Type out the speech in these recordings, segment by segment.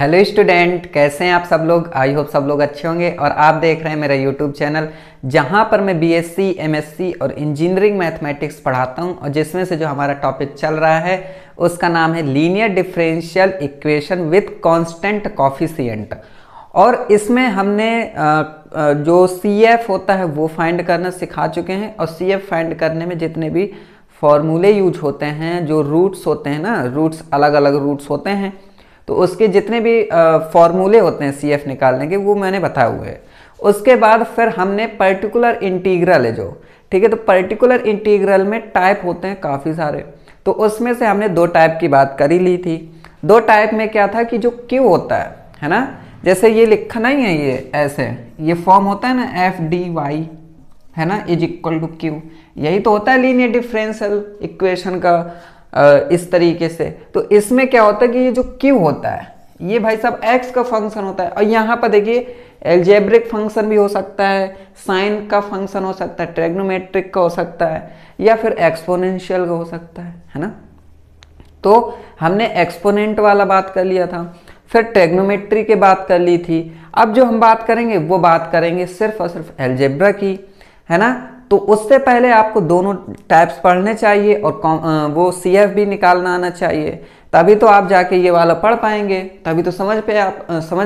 Hello student, कैसे हैं आप सब लोग। आई होप सब लोग अच्छे होंगे और आप देख रहे हैं मेरा यूट्यूब चैनल जहां पर मैं बीएससी, एमएससी और इंजीनियरिंग मैथमेटिक्स पढ़ाता हूं और जिसमें से जो हमारा टॉपिक चल रहा है उसका नाम है linear differential equation with constant coefficient. और इसमें हमने जो CF होता है वो फाइंड करना सिखा चुके हैं और CF फाइंड करने में जितने भी फॉर्मूले यूज होते हैं, जो रूट्स होते हैं ना, रूट्स अलग अलग रूट्स होते हैं, तो उसके जितने भी फॉर्मूले होते हैं CF निकालने के वो मैंने बताए हुए हैं। उसके बाद फिर हमने पर्टिकुलर इंटीग्रल है जो, ठीक है, तो पर्टिकुलर इंटीग्रल में टाइप होते हैं काफ़ी सारे, तो उसमें से हमने दो टाइप की बात कर ही ली थी। दो टाइप में क्या था कि जो Q होता है ना, जैसे ये लिखा नहीं है, ये ऐसे ये फॉर्म होता है ना FDY है ना इज इक्वल टू Q, यही तो होता है लीनियर डिफरेंशियल इक्वेशन का इस तरीके से। तो इसमें क्या होता है कि ये जो Q होता है ये भाई साहब x का फंक्शन होता है, और यहाँ पर देखिए एल्जेब्रिक फंक्शन भी हो सकता है, साइन का फंक्शन हो सकता है, ट्रिग्नोमेट्रिक का हो सकता है, या फिर एक्सपोनेंशियल का हो सकता है ना। तो हमने एक्सपोनेंट वाला बात कर लिया था, फिर ट्रिग्नोमेट्री की बात कर ली थी। अब जो हम बात करेंगे वो बात करेंगे सिर्फ और सिर्फ एल्जेब्रा की, है ना। तो उससे पहले आपको दोनों टाइप्स पढ़ने चाहिए और वो CF भी निकालना आना चाहिए, तभी तो आप जाके ये वाला पढ़ पाएंगे, तभी तो समझ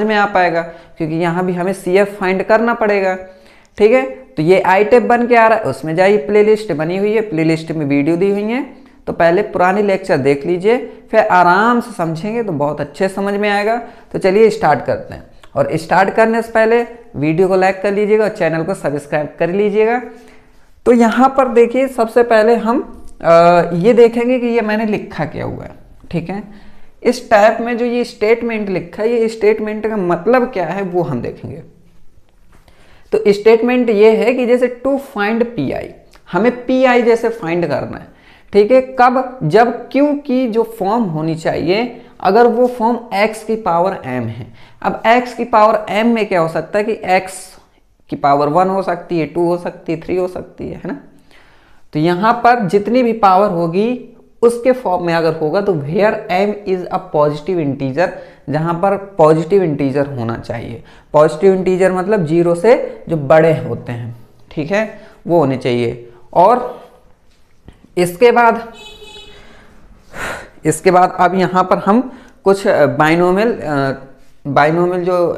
में आ पाएगा, क्योंकि यहाँ भी हमें CF फाइंड करना पड़ेगा। ठीक है, तो ये आई टेप बन के आ रहा है, उसमें जाइए, प्लेलिस्ट बनी हुई है, प्लेलिस्ट में वीडियो दी हुई है, तो पहले पुरानी लेक्चर देख लीजिए, फिर आराम से समझेंगे तो बहुत अच्छे समझ में आएगा। तो चलिए स्टार्ट करते हैं, और स्टार्ट करने से पहले वीडियो को लाइक कर लीजिएगा और चैनल को सब्सक्राइब कर लीजिएगा। तो यहाँ पर देखिए, सबसे पहले हम ये देखेंगे कि ये मैंने लिखा क्या हुआ है। ठीक है, इस टाइप में जो ये स्टेटमेंट लिखा है, ये स्टेटमेंट का मतलब क्या है वो हम देखेंगे। तो स्टेटमेंट ये है कि जैसे टू फाइंड PI, हमें PI जैसे फाइंड करना है। ठीक है, कब? जब Q की जो फॉर्म होनी चाहिए, अगर वो फॉर्म x की पावर m है। अब x की पावर m में क्या हो सकता है कि x की पावर 1 हो सकती है, 2 हो सकती है, 3 हो सकती है ना। तो यहां पर जितनी भी पावर होगी उसके फॉर्म में अगर होगा तो where m is a positive integer, जहां पर पॉजिटिव इंटीजर होना चाहिए। पॉजिटिव इंटीजर मतलब 0 से जो बड़े होते हैं, ठीक है, वो होने चाहिए। और इसके बाद अब यहां पर हम कुछ बाइनोमियल जो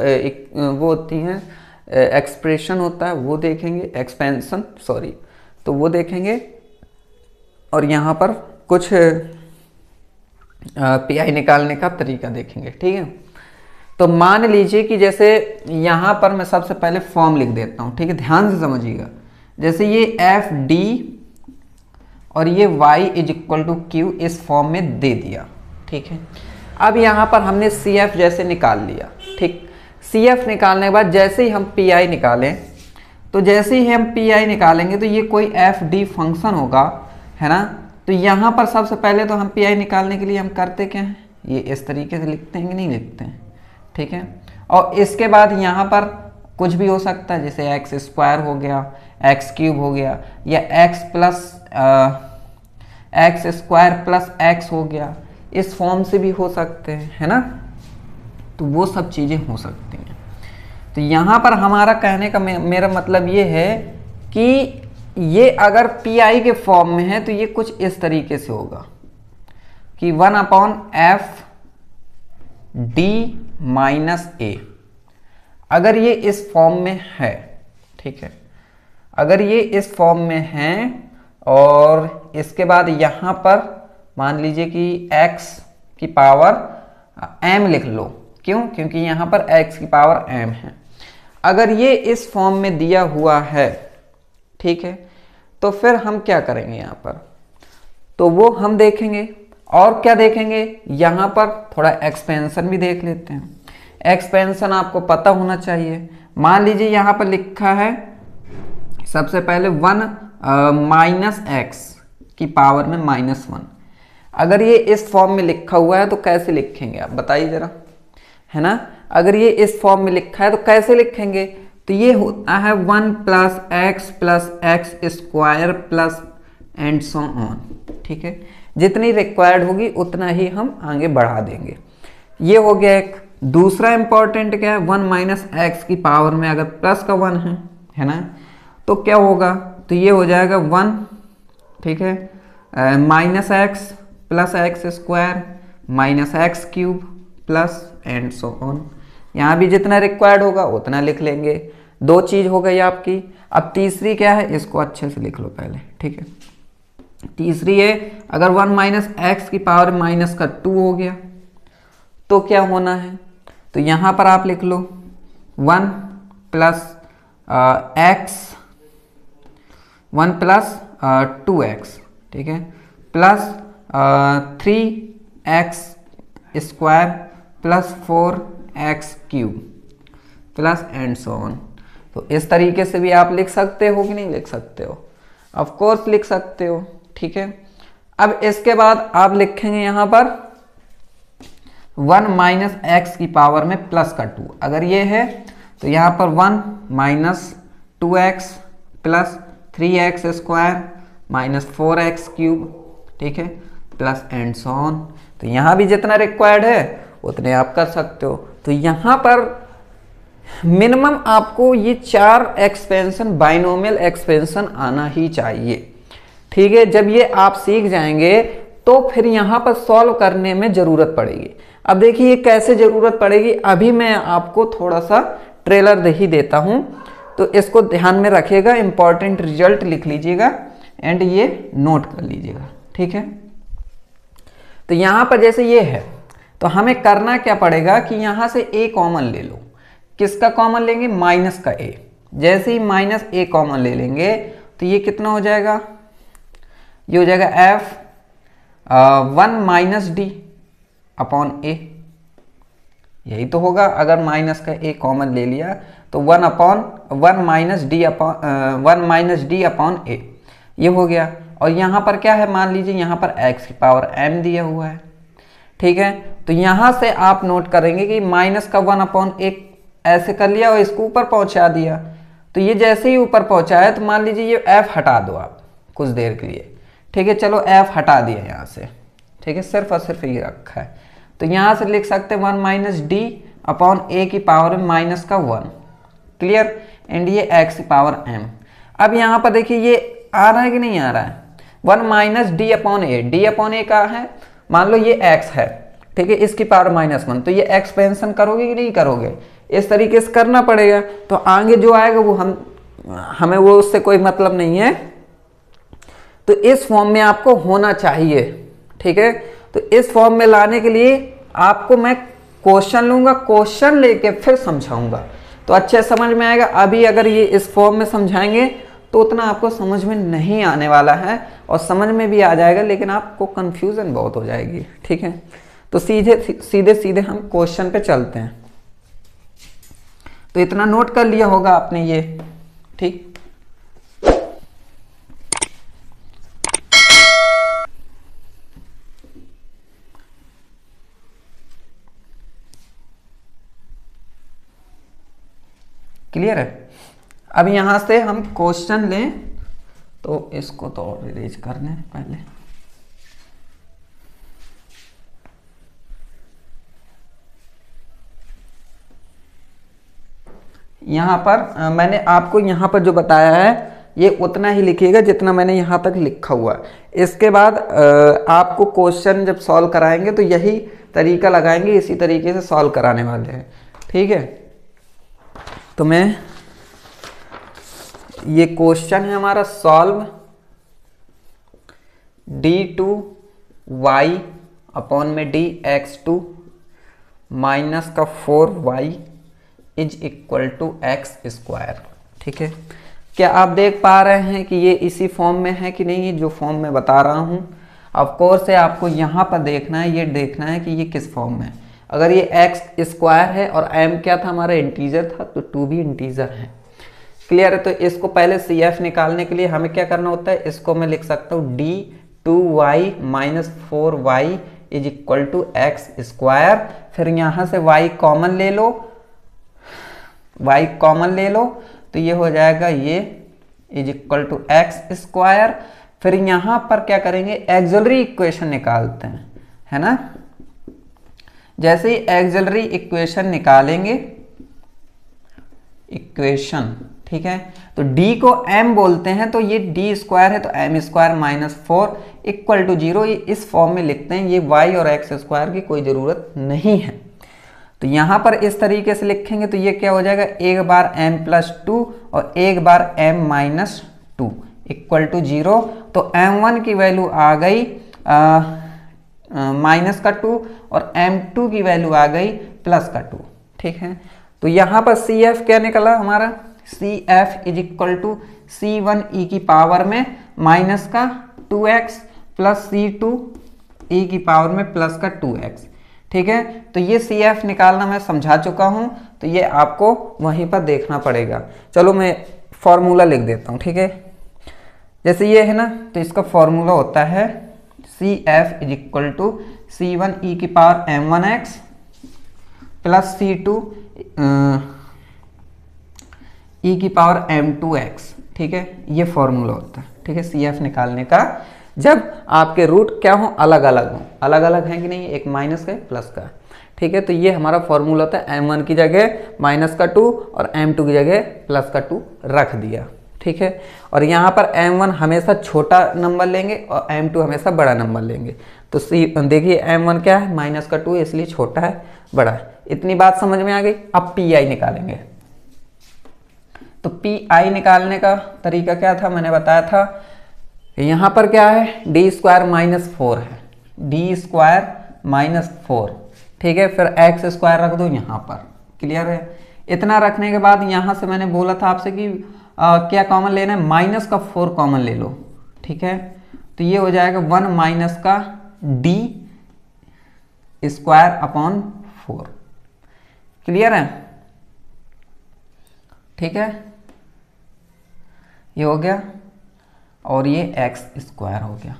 वो होती हैं, एक्सप्रेशन होता है वो देखेंगे, एक्सपेंशन सॉरी, तो वो देखेंगे, और यहाँ पर कुछ PI निकालने का तरीका देखेंगे। ठीक है, तो मान लीजिए कि जैसे यहाँ पर मैं सबसे पहले फॉर्म लिख देता हूँ। ठीक है, ध्यान से समझिएगा। जैसे ये FD और ये y is equal to Q इस फॉर्म में दे दिया। ठीक है, अब यहाँ पर हमने CF जैसे निकाल लिया। ठीक, CF निकालने के बाद जैसे ही हम PI निकालें, तो जैसे ही हम PI निकालेंगे तो ये कोई FD फंक्शन होगा, है ना। तो यहाँ पर सबसे पहले तो हम PI निकालने के लिए हम करते क्या हैं, ये इस तरीके से लिखते हैं कि नहीं लिखते हैं। ठीक है, और इसके बाद यहाँ पर कुछ भी हो सकता है, जैसे x² हो गया, x³ हो गया, या x² + x हो गया, इस फॉर्म से भी हो सकते हैं, है ना। तो वो सब चीज़ें हो सकती हैं। तो यहाँ पर हमारा कहने का मेरा मतलब ये है कि ये अगर PI के फॉर्म में है तो ये कुछ इस तरीके से होगा कि 1/FD-A, अगर ये इस फॉर्म में है। ठीक है, अगर ये इस फॉर्म में है, और इसके बाद यहाँ पर मान लीजिए कि x की पावर m लिख लो। क्यों? क्योंकि यहाँ पर x की पावर m है। अगर ये इस फॉर्म में दिया हुआ है, ठीक है, तो फिर हम क्या करेंगे यहाँ पर, तो वो हम देखेंगे। और क्या देखेंगे, यहाँ पर थोड़ा एक्सपेंशन भी देख लेते हैं। एक्सपेंशन आपको पता होना चाहिए। मान लीजिए यहाँ पर लिखा है सबसे पहले 1 - x की पावर में -1। अगर ये इस फॉर्म में लिखा हुआ है तो कैसे लिखेंगे आप बताइए जरा, है ना। अगर ये इस फॉर्म में लिखा है तो कैसे लिखेंगे, तो ये होता है 1 + x + x² and so on. ठीक है, जितनी रिक्वायर्ड होगी उतना ही हम आगे बढ़ा देंगे। ये हो गया एक। दूसरा इंपॉर्टेंट क्या है, 1 माइनस एक्स की पावर में अगर प्लस का 1 है ना, तो क्या होगा, तो ये हो जाएगा 1, ठीक है, minus x plus x square minus x cube plus and so on. यहाँ भी जितना रिक्वायर्ड होगा उतना लिख लेंगे। दो चीज हो गई आपकी। अब तीसरी क्या है, इसको अच्छे से लिख लो पहले, ठीक है। तीसरी है, अगर 1 माइनस एक्स की पावर माइनस का 2 हो गया तो क्या होना है, तो यहां पर आप लिख लो 1 प्लस एक्स 1 प्लस 2x, ठीक है, plus 3x square plus 4x cube plus and so on. तो इस तरीके से भी आप लिख सकते हो कि नहीं लिख सकते हो, ऑफ कोर्स लिख सकते हो, ठीक है। अब इसके बाद आप लिखेंगे यहां पर 1 माइनस एक्स की पावर में प्लस का 2, अगर ये है तो यहां पर 1 minus 2x plus 3x square minus 4x cube, ठीक है, प्लस एंड सो ऑन। तो यहां भी जितना रिक्वायर्ड है उतने आप कर सकते हो। तो यहां पर मिनिमम आपको ये 4 एक्सपेंशन, बाइनोमियल एक्सपेंशन आना ही चाहिए, ठीक है। जब ये आप सीख जाएंगे तो फिर यहां पर सॉल्व करने में जरूरत पड़ेगी। अब देखिए कैसे जरूरत पड़ेगी, अभी मैं आपको थोड़ा सा ट्रेलर दे ही देता हूं, तो इसको ध्यान में रखिएगा, इंपॉर्टेंट रिजल्ट लिख लीजिएगा एंड ये नोट कर लीजिएगा, ठीक है। तो यहां पर जैसे ये है तो हमें करना क्या पड़ेगा कि यहां से a कॉमन ले लो। किसका कॉमन लेंगे, माइनस का a। जैसे ही माइनस a कॉमन ले लेंगे तो ये कितना हो जाएगा, ये हो जाएगा f 1 minus D upon a, यही तो होगा। अगर माइनस का a कॉमन ले लिया तो 1 माइनस डी अपॉन a, ये हो गया। और यहाँ पर क्या है, मान लीजिए यहाँ पर x की पावर m दिया हुआ है, ठीक है। तो यहाँ से आप नोट करेंगे कि माइनस का 1 अपॉन 1 ऐसे कर लिया और इसको ऊपर पहुँचा दिया। तो ये जैसे ही ऊपर पहुँचा है तो मान लीजिए ये f हटा दो आप कुछ देर के लिए, ठीक है। चलो f हटा दिया यहाँ से, ठीक है, सिर्फ और सिर्फ ये रखा है। तो यहाँ से लिख सकते हैं 1 माइनस डी अपॉन a की पावर में माइनस का 1, क्लियर। एंड ये x की पावर m। अब यहाँ पर देखिए ये आ रहा है कि नहीं आ रहा है, 1 माइनस डी अपॉन a का है, मान लो ये x है, ठीक है, इसकी पावर -1। तो ये एक्सपेंशन करोगे कि नहीं करोगे, इस तरीके से करना पड़ेगा। तो आगे जो आएगा वो हमें वो उससे कोई मतलब नहीं है। तो इस फॉर्म में आपको होना चाहिए, ठीक है। तो इस फॉर्म में लाने के लिए आपको मैं क्वेश्चन लूंगा, क्वेश्चन लेके फिर समझाऊंगा तो अच्छे समझ में आएगा। अभी अगर ये इस फॉर्म में समझाएंगे तो उतना आपको समझ में नहीं आने वाला है, और समझ में भी आ जाएगा लेकिन आपको कंफ्यूजन बहुत हो जाएगी, ठीक है। तो सीधे हम क्वेश्चन पे चलते हैं। तो इतना नोट कर लिया होगा आपने ये, ठीक। क्लियर है। अब यहां से हम क्वेश्चन लें, तो इसको तो और इरेज करने हैं पहले। यहां पर मैंने आपको यहां पर जो बताया है ये उतना ही लिखिएगा जितना मैंने यहां तक लिखा हुआ है। इसके बाद आपको क्वेश्चन जब सॉल्व कराएंगे तो यही तरीका लगाएंगे, इसी तरीके से सॉल्व कराने वाले हैं, ठीक है। तो मैं ये क्वेश्चन है हमारा, सॉल्व d2y अपॉन में dx2 माइनस का 4y is equal to x square, ठीक है। क्या आप देख पा रहे हैं कि ये इसी फॉर्म में है कि नहीं, जो फॉर्म में बता रहा हूं। ऑफ कोर्स है आपको यहाँ पर देखना है, ये देखना है कि ये किस फॉर्म में है। अगर ये एक्स स्क्वायर है और m क्या था हमारा, इंटीजर था, तो 2 भी इंटीजर है, क्लियर है। तो इसको पहले CF निकालने के लिए हमें क्या करना होता है, इसको मैं लिख सकता हूँ d2y minus 4y is equal to x square. फिर यहाँ से y कॉमन ले लो, y कॉमन ले लो, तो ये हो जाएगा ये is equal to x square. फिर यहाँ पर क्या करेंगे, एक्सिलरी इक्वेशन निकालते हैं, है ना। जैसे ही एक्सिलरी इक्वेशन निकालेंगे, इक्वेशन, ठीक है, तो d को m बोलते हैं, तो ये d स्क्वायर है तो m square minus 4 equal to 0, ये इस फॉर्म में लिखते हैं। ये y और x स्क्वायर की कोई ज़रूरत नहीं है। तो यहाँ पर इस तरीके से लिखेंगे तो ये क्या हो जाएगा, एक बार m प्लस 2 और एक बार m माइनस 2 इक्वल टू 0। तो m1 की वैल्यू आ गई माइनस का 2 और m2 की वैल्यू आ गई प्लस का 2, ठीक है। तो यहाँ पर CF क्या निकला हमारा, CF is equal to C1 e की पावर में माइनस का 2x प्लस C2 e की पावर में प्लस का 2x, ठीक है। तो ये CF निकालना मैं समझा चुका हूँ, तो ये आपको वहीं पर देखना पड़ेगा। चलो मैं फॉर्मूला लिख देता हूँ, ठीक है। जैसे ये है ना, तो इसका फॉर्मूला होता है CF is equal to C1 e की power m1x plus C2 e की पावर m2x, ठीक है। ये फॉर्मूला होता है, ठीक है, CF निकालने का, जब आपके रूट क्या हो, अलग अलग हो। अलग अलग हैं कि नहीं, एक माइनस का प्लस का, ठीक है। तो ये हमारा फॉर्मूला होता है, m1 की जगह माइनस का 2 और m2 की जगह प्लस का 2 रख दिया, ठीक है। और यहाँ पर m1 हमेशा छोटा नंबर लेंगे और m2 हमेशा बड़ा नंबर लेंगे। तो देखिए m1 क्या है, माइनस का 2, इसलिए छोटा है बड़ा है। इतनी बात समझ में आ गई। अब PI निकालेंगे। तो PI निकालने का तरीका क्या था, मैंने बताया था। यहाँ पर क्या है, d स्क्वायर माइनस 4 है, d स्क्वायर माइनस 4, ठीक है। फिर x स्क्वायर रख दो यहाँ पर, क्लियर है। इतना रखने के बाद यहाँ से मैंने बोला था आपसे कि क्या कॉमन लेना है, माइनस का 4 कॉमन ले लो, ठीक है। तो ये हो जाएगा 1 माइनस का d स्क्वायर अपॉन 4, क्लियर है, ठीक है। ये हो गया और ये x स्क्वायर हो गया।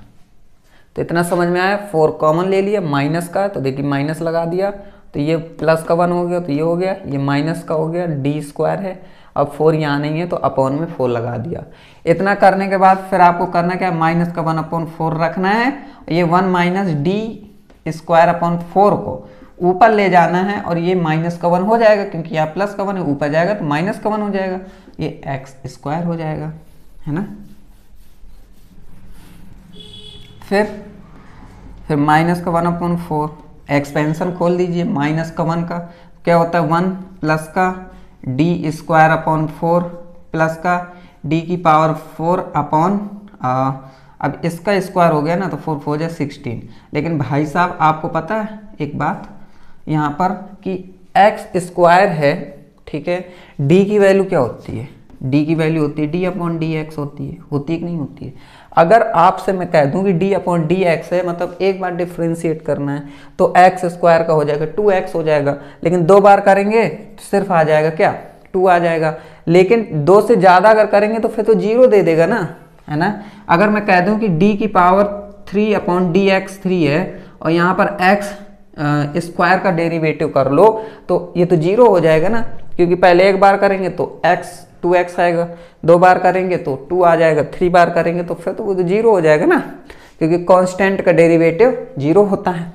तो इतना समझ में आया। 4 कॉमन ले लिया माइनस का, तो देखिए माइनस लगा दिया, तो ये प्लस का 1 हो गया, तो ये हो गया, ये माइनस का हो गया, d स्क्वायर है। अब 4 यहाँ नहीं है तो अपॉन में 4 लगा दिया। इतना करने के बाद फिर आपको करना क्या है, माइनस का 1 अपॉन 4 रखना है। ये 1 माइनस d स्क्वायर अपॉन 4 को ऊपर ले जाना है और ये माइनस का 1 हो जाएगा, क्योंकि यहाँ प्लस का 1 है, ऊपर जाएगा तो माइनस का 1 हो जाएगा, ये x स्क्वायर हो जाएगा, है ना। फिर माइनस का 1 अपॉन 4, एक्सपेंशन खोल दीजिए। माइनस का 1 का क्या होता है, 1 प्लस का d स्क्वायर अपॉन 4 प्लस का d की पावर 4 अपॉन, अब इसका स्क्वायर हो गया ना, तो 4 4 जा 16। लेकिन भाई साहब आपको पता है एक बात यहाँ पर कि x स्क्वायर है, ठीक है। d की वैल्यू क्या होती है, d की वैल्यू होती है d अपॉन डी एक्स होती है कि नहीं होती है। अगर आपसे मैं कह दूं कि d अपॉन डी एक्स है, मतलब एक बार डिफ्रेंशिएट करना है तो x स्क्वायर का हो जाएगा 2x हो जाएगा। लेकिन 2 बार करेंगे तो सिर्फ आ जाएगा क्या, 2 आ जाएगा। लेकिन 2 से ज़्यादा अगर करेंगे तो फिर तो 0 दे देगा ना, है ना। अगर मैं कह दूं कि d की पावर 3 अपॉन डी एक्स 3 है और यहाँ पर x स्क्वायर का डेरिवेटिव कर लो, तो ये तो 0 हो जाएगा ना, क्योंकि पहले एक बार करेंगे तो x 2x आएगा, 2 बार करेंगे तो 2 आ जाएगा, 3 बार करेंगे तो फिर तो वो तो 0 हो जाएगा ना, क्योंकि कांस्टेंट का डेरिवेटिव 0 होता है।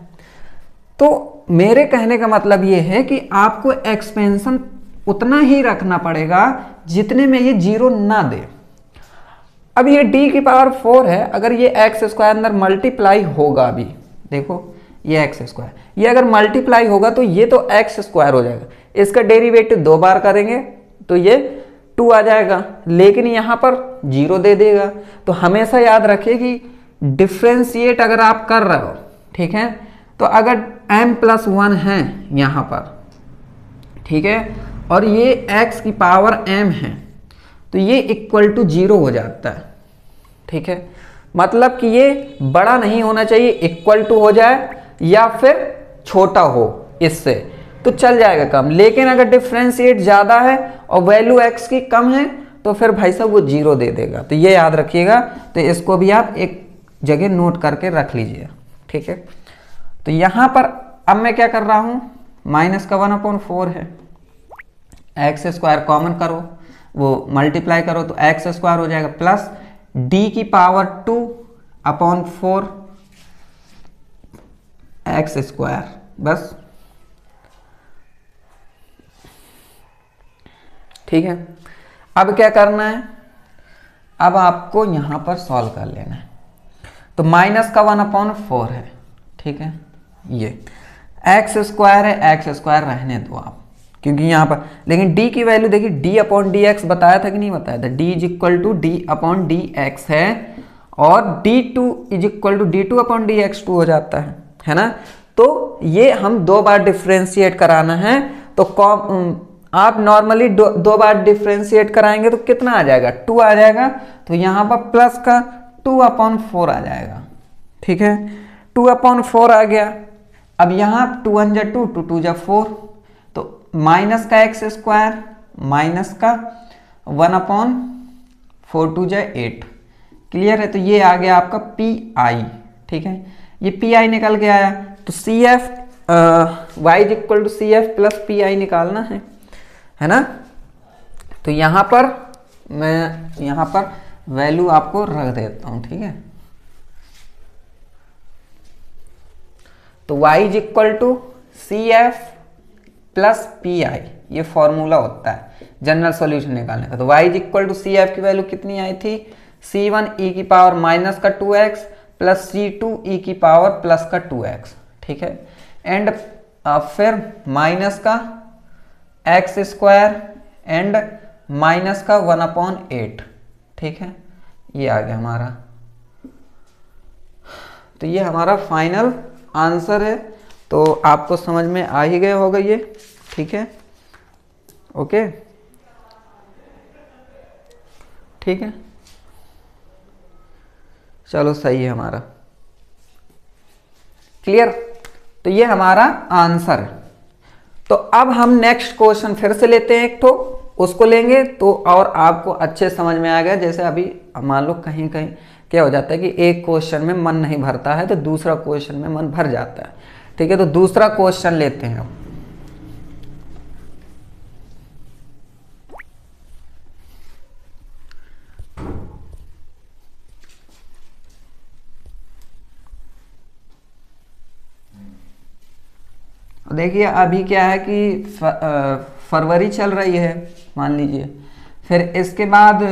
तो मेरे कहने का मतलब ये है कि आपको एक्सपेंशन उतना ही रखना पड़ेगा जितने में ये 0 ना दे। अब ये d की पावर 4 है, अगर ये x स्क्वायर अंदर मल्टीप्लाई होगा, अभी देखो ये x स्क्वायर, ये अगर मल्टीप्लाई होगा तो ये तो x स्क्वायर हो जाएगा। इसका डेरिवेटिव 2 बार करेंगे तो ये 2 आ जाएगा, लेकिन यहाँ पर 0 दे देगा। तो हमेशा याद रखिए कि डिफ्रेंशिएट अगर आप कर रहे हो, ठीक है, तो अगर m+1 है यहाँ पर, ठीक है, और ये x की पावर m है, तो ये इक्वल टू 0 हो जाता है, ठीक है। मतलब कि ये बड़ा नहीं होना चाहिए, इक्वल टू हो जाए या फिर छोटा हो इससे, तो चल जाएगा कम। लेकिन अगर डिफ्रेंशिएट ज़्यादा है और वैल्यू x की कम है तो फिर भाई साहब वो 0 दे देगा। तो ये याद रखिएगा, तो इसको भी आप एक जगह नोट करके रख लीजिए, ठीक है। तो यहाँ पर अब मैं क्या कर रहा हूँ, माइनस का 1 अपॉन 4 है, x स्क्वायर कॉमन करो, वो मल्टीप्लाई करो तो x स्क्वायर हो जाएगा, प्लस d की पावर 2 अपॉन 4 x स्क्वायर, बस ठीक है, अब क्या करना है, अब आपको यहां पर सॉल्व कर लेना है। तो माइनस का 1/4 है, ठीक है, ये एक्स स्क्वायर है, एक्स स्क्वायर रहने दो आप, क्योंकि यहाँ पर लेकिन d की वैल्यू देखिए d/dx बताया था कि नहीं बताया था, d = d/dx है, और d2 = d2/dx2 हो जाता है ना। तो ये हम 2 बार डिफ्रेंशिएट कराना है, तो आप नॉर्मली दो बार डिफ्रेंशिएट कराएंगे तो कितना आ जाएगा, 2 आ जाएगा, तो यहाँ पर प्लस का 2/4 आ जाएगा, ठीक है, 2/4 आ गया। अब यहाँ 2 1 जा 2, 2 2 जा 4, तो माइनस का एक्स स्क्वायर माइनस का 1/4 2 जा 8, क्लियर है। तो ये आ गया आपका पी आई, ठीक है, ये पी आई निकल के आया। तो C F Y = CF plus P I निकालना है ना। तो यहां पर मैं यहां पर वैल्यू आपको रख देता हूं, ठीक है। तो y = CF प्लस पी आई, ये फॉर्मूला होता है जनरल सॉल्यूशन निकालने का। तो y = CF की वैल्यू कितनी आई थी, C1e⁻² 2x plus C2e+ 2x, ठीक है, एंड फिर माइनस का एक्स स्क्वायर एंड माइनस का 1/8, ठीक है, ये आ गया हमारा। तो ये हमारा फाइनल आंसर है। तो आपको समझ में आ ही गए होगा ये, ठीक है, ओके, ठीक है, चलो सही है हमारा, क्लियर। तो ये हमारा आंसर है। तो अब हम नेक्स्ट क्वेश्चन फिर से लेते हैं, एक तो उसको लेंगे तो और आपको अच्छे समझ में आ गया। जैसे अभी मान लो कहीं कहीं क्या हो जाता है कि एक क्वेश्चन में मन नहीं भरता है तो दूसरा क्वेश्चन में मन भर जाता है, ठीक है। तो दूसरा क्वेश्चन लेते हैं। देखिए अभी क्या है कि फरवरी चल रही है मान लीजिए, फिर इसके बाद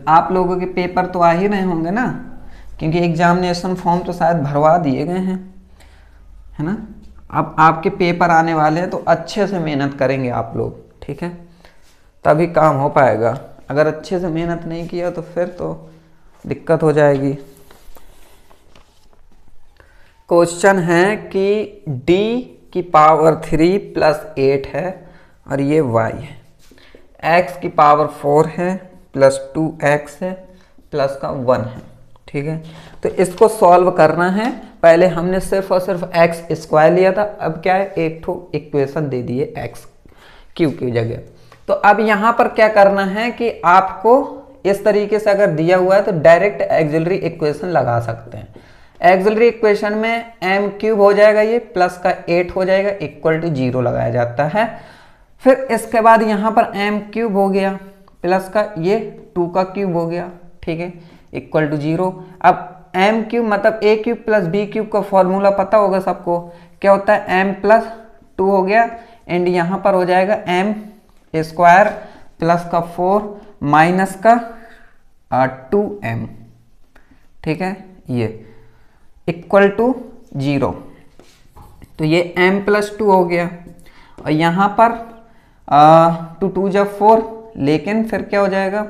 आप लोगों के पेपर तो आ ही रहे होंगे ना, क्योंकि एग्जामिनेशन फॉर्म तो शायद भरवा दिए गए हैं, है ना। अब आपके पेपर आने वाले हैं तो अच्छे से मेहनत करेंगे आप लोग, ठीक है, तभी काम हो पाएगा। अगर अच्छे से मेहनत नहीं किया तो फिर तो दिक्कत हो जाएगी। क्वेश्चन है कि d³ + 8 है और ये y है, x⁴ है प्लस 2x है प्लस का 1 है, ठीक है। तो इसको सॉल्व करना है। पहले हमने सिर्फ और सिर्फ x² लिया था, अब क्या है एक ठो इक्वेशन दे दिए x³ की जगह। तो अब यहाँ पर क्या करना है कि आपको इस तरीके से अगर दिया हुआ है तो डायरेक्ट ऑक्सिलरी इक्वेशन लगा सकते हैं। ऑक्सिलरी इक्वेशन में m³ हो जाएगा, ये प्लस का 8 हो जाएगा, = 0 लगाया जाता है। फिर इसके बाद यहाँ पर m³ हो गया प्लस का ये 2³ हो गया, ठीक है, = 0। अब m³ मतलब a³ + b³ का फॉर्मूला पता होगा सबको, क्या होता है, m+2 हो गया एंड यहाँ पर हो जाएगा m² प्लस का 4 माइनस का 2m, ठीक है, ये = 0। तो ये m+2 हो गया और यहाँ पर 2 2 जा 4, लेकिन फिर क्या हो जाएगा,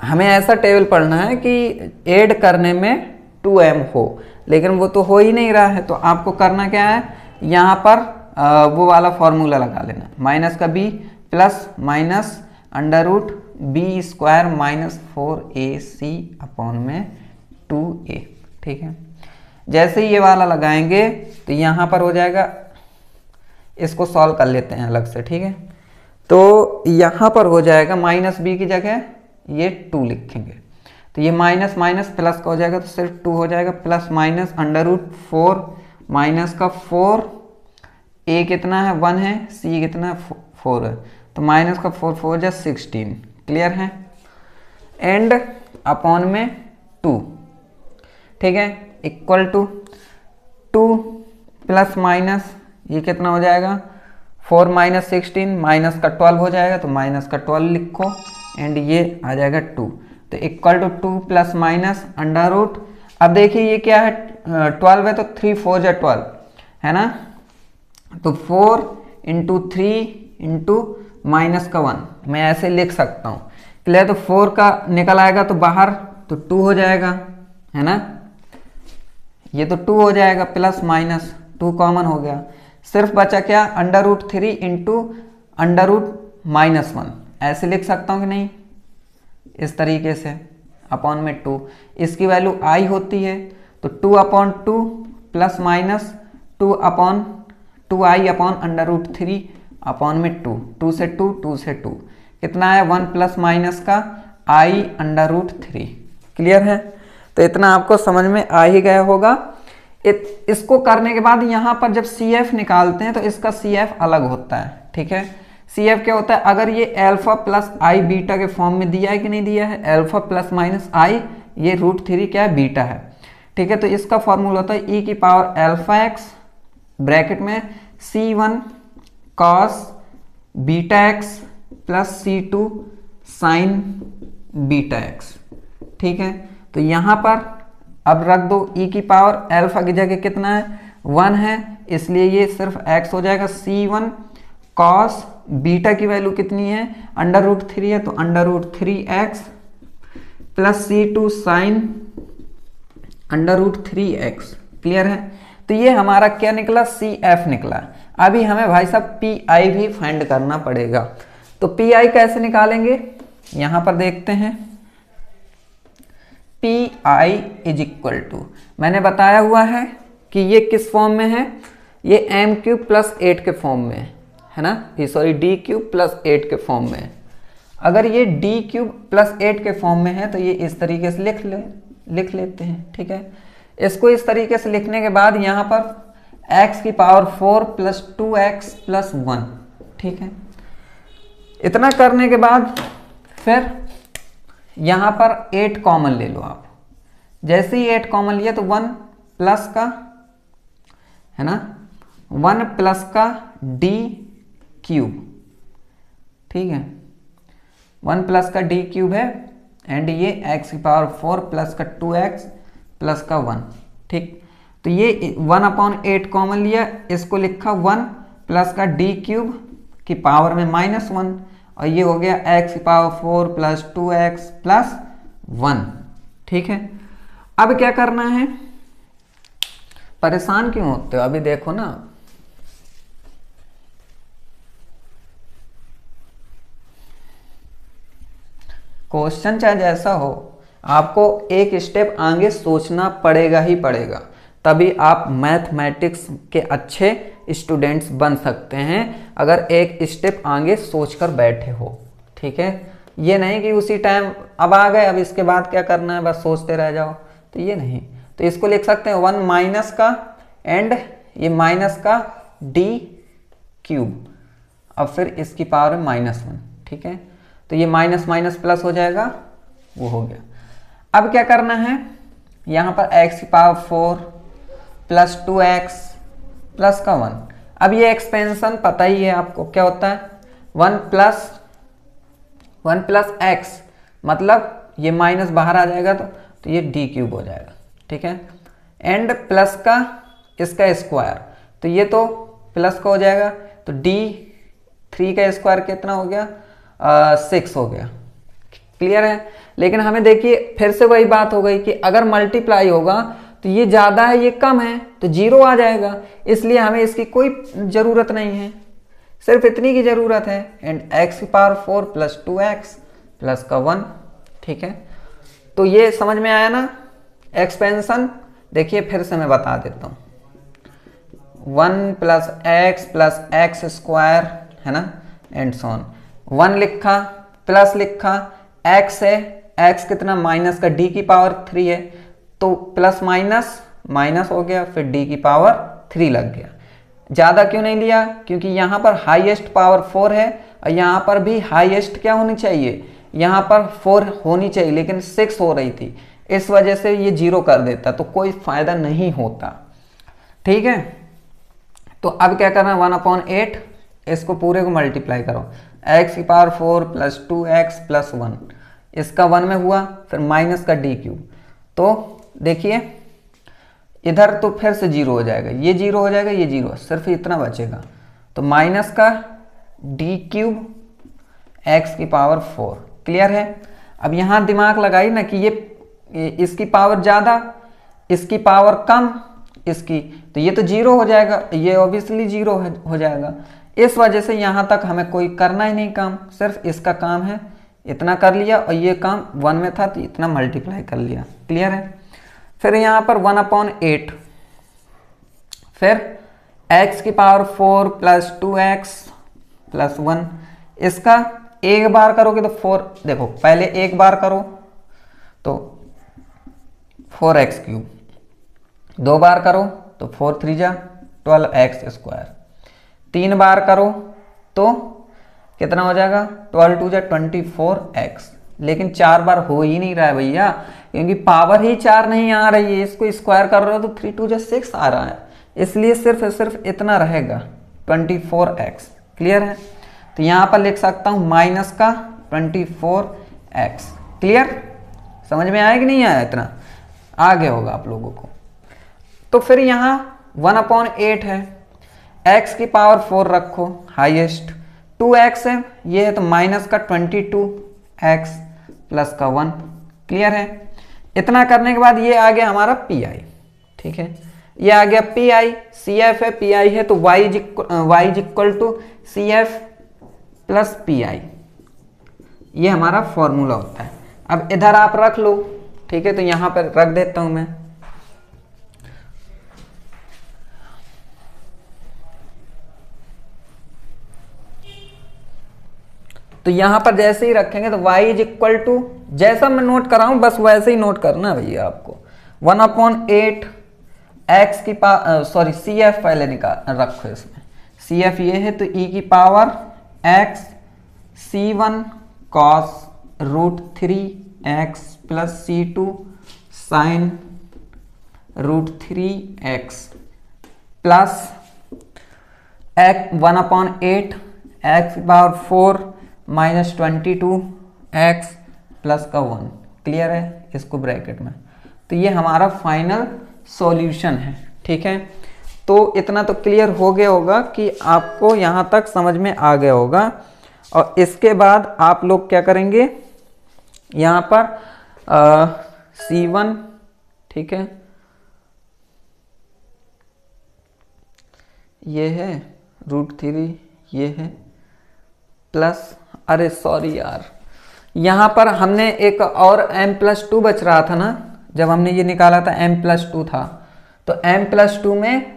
हमें ऐसा टेबल पढ़ना है कि ऐड करने में 2m हो, लेकिन वो तो हो ही नहीं रहा है। तो आपको करना क्या है, यहाँ पर वो वाला फॉर्मूला लगा लेना, माइनस का b plus minus √b² - 4ac/2a, ठीक है। जैसे ही ये वाला लगाएंगे तो यहाँ पर हो जाएगा, इसको सॉल्व कर लेते हैं अलग से, ठीक है। तो यहाँ पर हो जाएगा -b की जगह ये 2 लिखेंगे, तो ये माइनस माइनस प्लस का हो जाएगा, तो सिर्फ 2 हो जाएगा, प्लस माइनस √4 माइनस का 4, a कितना है 1 है, c कितना है 4 है, तो माइनस का 4 4 जा 16, क्लियर है, एंड अपॉन में 2, ठीक है, = 2 प्लस माइनस ये कितना हो जाएगा 4 माइनस 16 माइनस का 12 हो जाएगा, तो माइनस का 12 लिखो एंड ये आ जाएगा 2, तो equal to 2 plus minus under root. अब देखिए ये क्या है, 12 है तो 3 4 जा 12 है ना, तो 4 इंटू 3 इंटू माइनस का 1 मैं ऐसे लिख सकता हूँ। क्लियर, तो 4 का निकल आएगा तो बाहर, तो 2 हो जाएगा, है ना, ये तो 2 हो जाएगा, प्लस माइनस 2 कॉमन हो गया, सिर्फ बचा क्या, under root 3 into under root minus 1, ऐसे लिख सकता हूँ कि नहीं, इस तरीके से, अपॉन में 2, इसकी वैल्यू आई होती है, तो 2 upon 2 plus minus 2 upon 2i upon under root 3 upon में 2, 2 से 2, 2 से 2 कितना है, 1 प्लस माइनस का i अंडर रूट 3। क्लियर है, तो इतना आपको समझ में आ ही गया होगा। इसको करने के बाद यहाँ पर जब CF निकालते हैं तो इसका CF अलग होता है, ठीक है। CF क्या होता है, अगर ये अल्फा प्लस आई बीटा के फॉर्म में दिया है कि नहीं दिया है, अल्फा प्लस माइनस आई, ये रूट 3 क्या है, बीटा है, ठीक है। तो इसका फॉर्मूला होता है e की पावर अल्फा एक्स ब्रैकेट में C1 cos beta x plus C2 sign beta x, ठीक है। तो यहाँ पर अब रख दो e की पावर अल्फा की जगह कितना है, 1 है, इसलिए ये सिर्फ x हो जाएगा, C1 कॉस बीटा की वैल्यू कितनी है, अंडर रूट 3 है, तो under root 3x plus C2 sine under root 3x। Clear है, तो ये हमारा क्या निकला, CF निकला। अभी हमें भाई साहब PI भी फाइंड करना पड़ेगा, तो PI कैसे निकालेंगे, यहां पर देखते हैं। PI इज इक्वल टू, मैंने बताया हुआ है कि ये किस फॉर्म में है, ये m³ प्लस 8 के फॉर्म में है ना, ये सॉरी d³ प्लस 8 के फॉर्म में। अगर ये d³ प्लस 8 के फॉर्म में है तो ये इस तरीके से लिख लेते हैं, ठीक है। इसको इस तरीके से लिखने के बाद यहाँ पर x की पावर 4 प्लस 2x प्लस 1, ठीक है। इतना करने के बाद फिर यहाँ पर 8 कॉमन ले लो आप, जैसे ही 8 कॉमन लिया तो 1 प्लस का, है ना, 1 प्लस का d³, ठीक है, 1 प्लस का d³ है एंड ये x की पावर 4 प्लस का 2x प्लस का 1, ठीक। तो ये 1 अपॉन 8 कॉमन लिया, इसको लिखा 1 प्लस का d³ की पावर में -1, और ये हो गया x की पावर 4 प्लस 2x प्लस 1, ठीक है। अब क्या करना है, परेशान क्यों होते हो, अभी देखो ना, क्वेश्चन चाहे जैसा हो, आपको एक स्टेप आगे सोचना पड़ेगा ही पड़ेगा, तभी आप मैथमेटिक्स के अच्छे स्टूडेंट्स बन सकते हैं, अगर एक स्टेप आगे सोचकर बैठे हो, ठीक है। ये नहीं कि उसी टाइम अब आ गए, अब इसके बाद क्या करना है बस सोचते रह जाओ, तो ये नहीं। तो इसको लिख सकते हैं 1 माइनस का एंड ये माइनस का d³, अब फिर इसकी पावर में -1, ठीक है। तो ये माइनस माइनस प्लस हो जाएगा, वो हो गया। अब क्या करना है, यहाँ पर x की पावर 4 प्लस 2x प्लस का 1। अब ये एक्सपेंशन पता ही है आपको क्या होता है, 1 प्लस x, मतलब ये माइनस बाहर आ जाएगा तो ये d³ हो जाएगा, ठीक है। एंड प्लस का इसका स्क्वायर, तो ये तो प्लस का हो जाएगा, तो d3 का स्क्वायर कितना हो गया, 6 हो गया। क्लियर है, लेकिन हमें देखिए फिर से वही बात हो गई कि अगर मल्टीप्लाई होगा तो ये ज़्यादा है ये कम है तो 0 आ जाएगा, इसलिए हमें इसकी कोई ज़रूरत नहीं है, सिर्फ इतनी की ज़रूरत है, एंड x की पावर 4 प्लस 2x प्लस का 1, ठीक है। तो ये समझ में आया ना एक्सपेंशन। देखिए फिर से मैं बता देता हूँ, 1 प्लस x स्क्वायर, है ना, एंड सो ऑन। 1 लिखा प्लस लिखा, x है, x कितना माइनस का d की पावर 3 है, तो प्लस माइनस माइनस हो गया, फिर d की पावर 3 लग गया। ज़्यादा क्यों नहीं लिया, क्योंकि यहाँ पर हाईएस्ट पावर 4 है और यहाँ पर भी हाईएस्ट क्या होनी चाहिए, यहाँ पर 4 होनी चाहिए, लेकिन 6 हो रही थी, इस वजह से ये 0 कर देता, तो कोई फायदा नहीं होता, ठीक है। तो अब क्या करना है, 1/8 इसको पूरे को मल्टीप्लाई करो, एक्स की पावर 4 प्लस 2x प्लस 1, इसका 1 में हुआ, फिर माइनस का डी क्यूब। तो देखिए इधर तो फिर से 0 हो जाएगा, ये 0 हो जाएगा, ये 0, सिर्फ इतना बचेगा। तो माइनस का डी क्यूब एक्स की पावर 4। क्लियर है। अब यहाँ दिमाग लगाई ना कि ये इसकी पावर ज़्यादा, इसकी पावर कम, इसकी, तो ये तो 0 हो जाएगा, ये ऑब्वियसली 0 हो जाएगा। इस वजह से यहाँ तक हमें कोई करना ही नहीं काम, सिर्फ इसका काम है, इतना कर लिया, और ये काम 1 में था तो इतना मल्टीप्लाई कर लिया। क्लियर है। फिर यहाँ पर 1/8, फिर x की पावर 4 प्लस 2x प्लस 1, इसका एक बार करोगे तो 4, देखो पहले एक बार करो तो 4x क्यूब, 2 बार करो तो 4 3 जा 12x स्क्वायर, 3 बार करो तो कितना हो जाएगा, 12 2 जा 24x। लेकिन 4 बार हो ही नहीं रहा है भैया, क्योंकि पावर ही 4 नहीं आ रही है, इसको स्क्वायर कर रहे हो तो 3 2 जा 6 आ रहा है, इसलिए सिर्फ इतना रहेगा 24x। क्लियर है। तो यहाँ पर लिख सकता हूँ माइनस का 24x। क्लियर, समझ में आया कि नहीं आया, इतना आ गया होगा आप लोगों को। तो फिर यहाँ 1/8 है, x की पावर 4 रखो हाईएस्ट, 2x है, ये है तो माइनस का 22x प्लस का 1। क्लियर है। इतना करने के बाद ये आ गया हमारा pi। ठीक है, ये आ गया pi, cf है, pi है, तो y is equal to cf plus pi, ये हमारा फॉर्मूला होता है। अब इधर आप रख लो। ठीक है, तो यहां पर रख देता हूं मैं। तो यहां पर जैसे ही रखेंगे तो y इज इक्वल टू, जैसा मैं नोट कर रहा हूं बस वैसे ही नोट करना है भैया आपको, 1/8 x की सॉरी cf पहले निकाल रखो, इसमें cf ये है, तो e की power x c1 cos √3x plus c2 sin √3x plus 1/8 x की पावर 4 माइनस 22x प्लस का 1। क्लियर है, इसको ब्रैकेट में। तो ये हमारा फाइनल सॉल्यूशन है। ठीक है, तो इतना तो क्लियर हो गया होगा कि आपको यहाँ तक समझ में आ गया होगा। और इसके बाद आप लोग क्या करेंगे, यहाँ पर C1, ठीक है, ये है √3, ये है प्लस, अरे सॉरी यार, यहाँ पर हमने एक और m+2 बच रहा था ना, जब हमने ये निकाला था m+2 था, तो m+2 में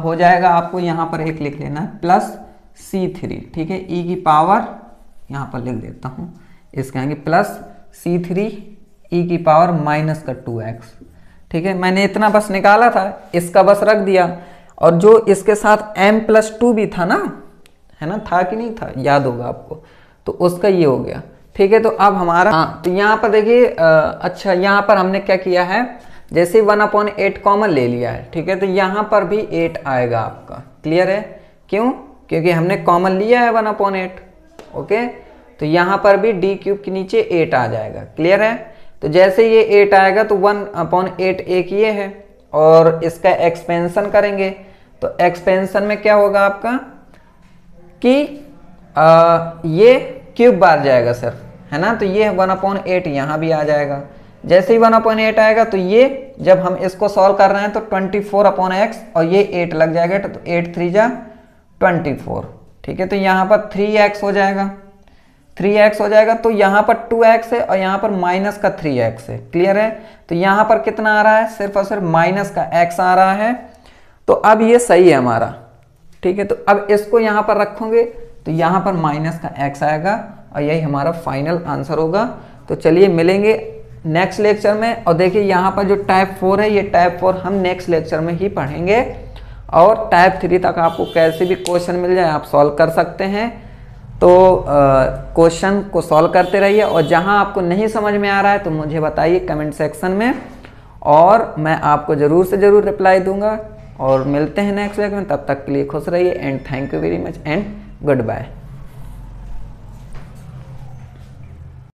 हो जाएगा, आपको यहाँ पर एक लिख लेना है प्लस C3। ठीक है, e की पावर यहाँ पर लिख देता हूँ, इसके आगे प्लस C3 e की पावर माइनस का 2x। ठीक है, मैंने इतना बस निकाला था, इसका बस रख दिया। और जो इसके साथ m+2 भी था ना, है ना, था कि नहीं था, याद होगा आपको, तो उसका ये हो गया। ठीक है, तो अब हमारा, हाँ, तो यहाँ पर देखिए, अच्छा यहाँ पर हमने क्या किया है, जैसे 1/8 कॉमन ले लिया है। ठीक है, तो यहाँ पर भी 8 आएगा आपका। क्लियर है, क्यों, क्योंकि हमने कॉमन लिया है 1/8। ओके, तो यहाँ पर भी d क्यूब के नीचे 8 आ जाएगा। क्लियर है, तो जैसे ये 8 आएगा तो 1/8 एक ये है, और इसका एक्सपेंशन करेंगे तो एक्सपेंशन में क्या होगा आपका कि ये क्यूब बार जाएगा सिर्फ, है ना, तो ये 1/8 यहाँ भी आ जाएगा। जैसे ही 1/8 आएगा तो ये, जब हम इसको सॉल्व कर रहे हैं तो 24/x और ये 8 लग जाएगा, तो 8 3 जा 24। ठीक है, तो यहाँ पर 3x हो जाएगा, 3x हो जाएगा, तो यहाँ पर 2x है और यहाँ पर माइनस का 3x है। क्लियर है, तो यहाँ पर कितना आ रहा है, सिर्फ और सिर्फ माइनस का x आ रहा है। तो अब ये सही है हमारा। ठीक है, तो अब इसको यहाँ पर रखोगे तो यहाँ पर माइनस का x आएगा, और यही हमारा फाइनल आंसर होगा। तो चलिए मिलेंगे नेक्स्ट लेक्चर में। और देखिए यहाँ पर जो टाइप 4 है, ये टाइप 4 हम नेक्स्ट लेक्चर में ही पढ़ेंगे, और टाइप 3 तक आपको कैसे भी क्वेश्चन मिल जाए आप सॉल्व कर सकते हैं। तो क्वेश्चन को सॉल्व करते रहिए, और जहाँ आपको नहीं समझ में आ रहा है तो मुझे बताइए कमेंट सेक्शन में, और मैं आपको ज़रूर से ज़रूर रिप्लाई दूंगा। और मिलते हैं नेक्स्ट लेक्चर में, तब तक के लिए खुश रहिए, and thank you very much and good bye.